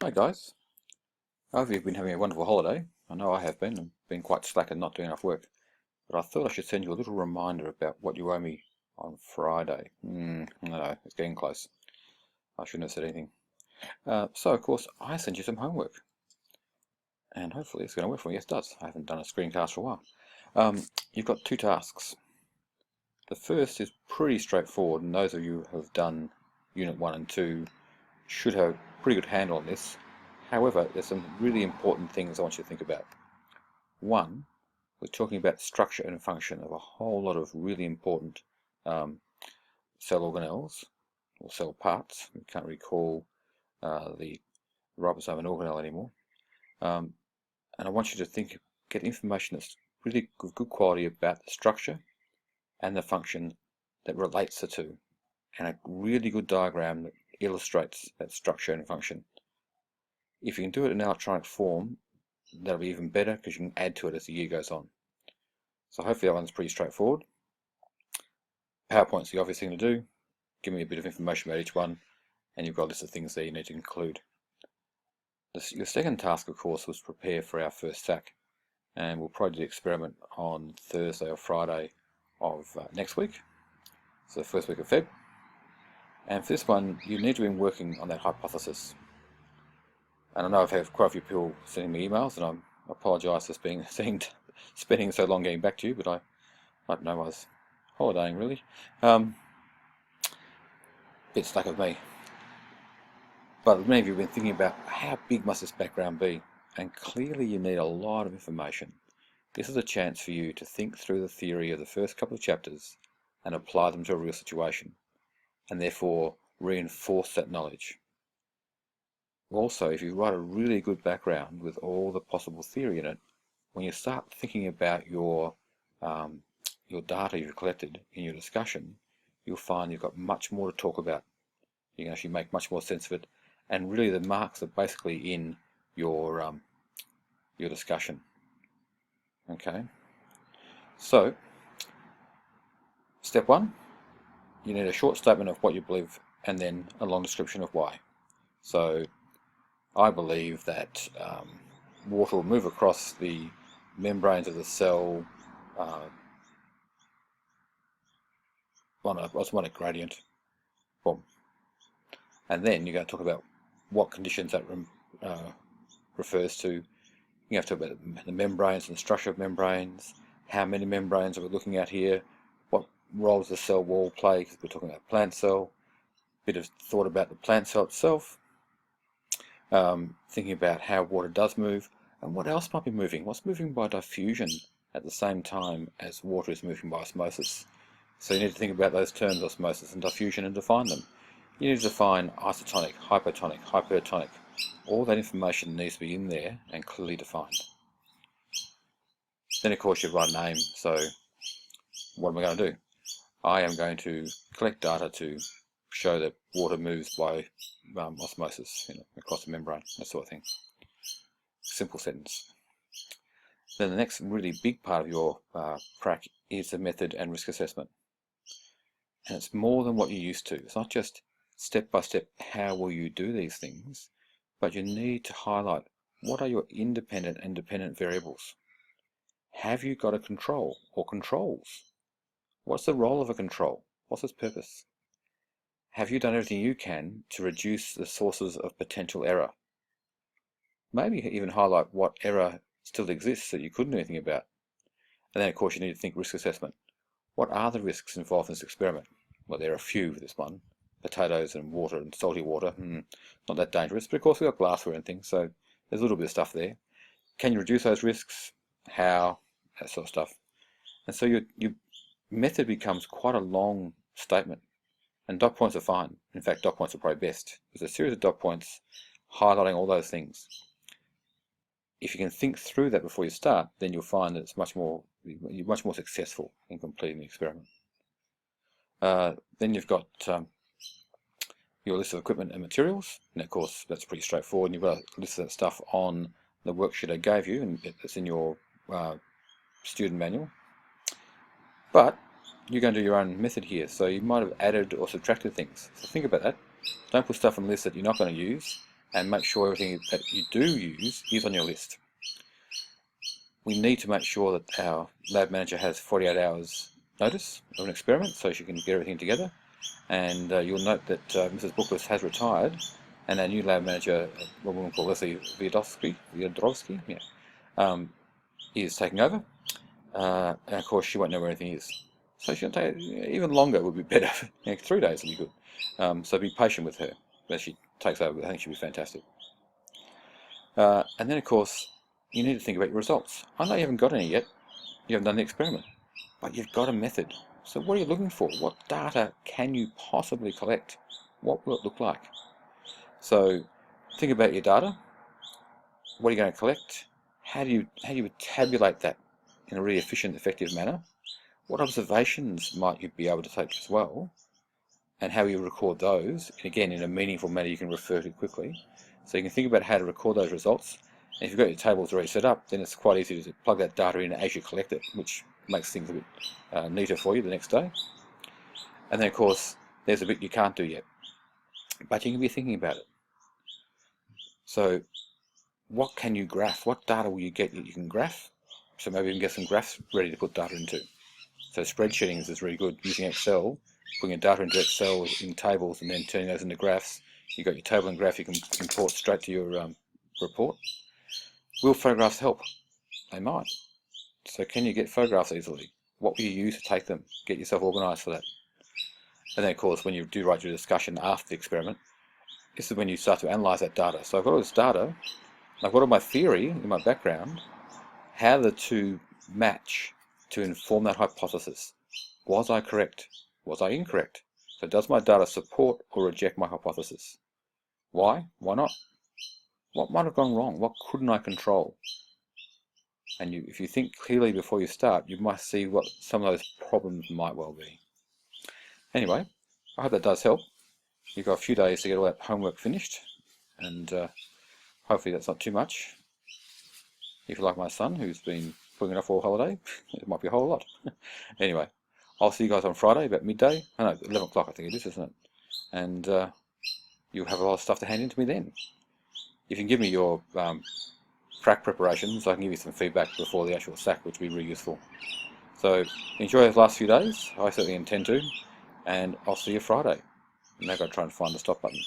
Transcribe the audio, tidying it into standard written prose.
Hi guys, I hope you've been having a wonderful holiday. I know I have been. I've been quite slack and not doing enough work. But I thought I should send you a little reminder about what you owe me on Friday. No, it's getting close. I shouldn't have said anything. So of course, I sent you some homework. And hopefully it's going to work for me. Yes, it does. I haven't done a screencast for a while. You've got two tasks. The first is pretty straightforward, and those of you who have done Unit 1 and 2 should have a pretty good handle on this. However, there's some really important things I want you to think about. One, we're talking about structure and function of a whole lot of really important cell organelles, or cell parts. We can't recall the ribosome and organelle anymore. And I want you to get information that's really good quality about the structure and the function that relates the two, and a really good diagram that illustrates that structure and function. If you can do it in electronic form, that'll be even better because you can add to it as the year goes on. So hopefully that one's pretty straightforward. PowerPoint's the obvious thing to do. Give me a bit of information about each one, and you've got a list of things there you need to include. Your second task, of course, was prepare for our first SAC, and we'll probably do the experiment on Thursday or Friday of next week, so the first week of Feb. And for this one, you need to be working on that hypothesis. And I know I've had quite a few people sending me emails, and I apologise for spending so long getting back to you, but I don't know, I was holidaying really. Bit slack of me. But many of you have been thinking about how big must this background be, and clearly you need a lot of information. This is a chance for you to think through the theory of the first couple of chapters and apply them to a real situation, and therefore reinforce that knowledge. Also, if you write a really good background with all the possible theory in it, when you start thinking about your data you've collected in your discussion, you'll find you've got much more to talk about. You can actually make much more sense of it, and really the marks are basically in your discussion. Okay, so step one, you need a short statement of what you believe and then a long description of why. So I believe that water will move across the membranes of the cell on an osmotic gradient. Boom. And then you're going to talk about what conditions that refers to. You have to talk about the membranes and the structure of membranes, how many membranes are we looking at here, what role does the cell wall play, because we're talking about plant cell, a bit of thought about the plant cell itself, thinking about how water does move, and what else might be moving. What's moving by diffusion at the same time as water is moving by osmosis? So you need to think about those terms, osmosis and diffusion, and define them. You need to define isotonic, hypotonic, hypertonic. All that information needs to be in there and clearly defined. Then of course you write a name. So what am I going to do? I am going to collect data to show that water moves by osmosis, across the membrane, that sort of thing. Simple sentence. Then the next really big part of your prac is the method and risk assessment. And it's more than what you're used to. It's not just step by step, how will you do these things, but you need to highlight what are your independent and dependent variables. Have you got a control or controls? What's the role of a control? What's its purpose? Have you done everything you can to reduce the sources of potential error? Maybe even highlight what error still exists that you couldn't do anything about. And then of course you need to think risk assessment. What are the risks involved in this experiment? Well, there are a few with this one. Potatoes and water and salty water, not that dangerous, but of course we've got glassware and things, so there's a little bit of stuff there. Can you reduce those risks? How? That sort of stuff. And so your method becomes quite a long statement, and dot points are fine. In fact, dot points are probably best. There's a series of dot points highlighting all those things. If you can think through that before you start, then you'll find that you're much more successful in completing the experiment. Then you've got your list of equipment and materials, and of course that's pretty straightforward. And you've got a list of that stuff on the worksheet I gave you, and it's in your student manual. But you're going to do your own method here, so you might have added or subtracted things. So think about that. Don't put stuff on the list that you're not going to use, and make sure everything that you do use is on your list. We need to make sure that our lab manager has 48 hours notice of an experiment so she can get everything together. And you'll note that Mrs. Bookless has retired, and our new lab manager, a woman called Leslie Viadowski, is taking over. And of course she won't know where anything is. So she'll take even longer would be better. 3 days would be good. So be patient with her as she takes over. I think she'll be fantastic. And then of course you need to think about your results. I know you haven't got any yet. You haven't done the experiment, but you've got a method. So what are you looking for? What data can you possibly collect? What will it look like? So think about your data. What are you going to collect? How do you tabulate that in a really efficient, effective manner? What observations might you be able to take as well? And how you record those, again, in a meaningful manner you can refer to quickly. So you can think about how to record those results. And if you've got your tables already set up, then it's quite easy to plug that data in as you collect it, which makes things a bit neater for you the next day. And then of course, there's a bit you can't do yet, but you can be thinking about it. So what can you graph? What data will you get that you can graph? So maybe you can get some graphs ready to put data into. So spreadsheeting is really good using Excel, putting your data into Excel in tables and then turning those into graphs. You've got your table and graph you can import straight to your report. Will photographs help? They might. So can you get photographs easily? What will you use to take them? Get yourself organised for that. And then of course when you do write your discussion after the experiment, this is when you start to analyse that data. So I've got all this data, I've got all my theory in my background, how the two match to inform that hypothesis. Was I correct? Was I incorrect? So does my data support or reject my hypothesis? Why? Why not? What might have gone wrong? What couldn't I control? And if you think clearly before you start, you might see what some of those problems might well be. Anyway, I hope that does help. You've got a few days to get all that homework finished, and hopefully that's not too much. If you're like my son, who's been putting it off all holiday, it might be a whole lot. Anyway, I'll see you guys on Friday about midday. I know, 11 o'clock I think it is, isn't it? And you'll have a lot of stuff to hand in to me then. If you can give me your prac preparations, I can give you some feedback before the actual SAC, which would be really useful. So enjoy those last few days. I certainly intend to, and I'll see you Friday. And now I've got to try and find the stop button.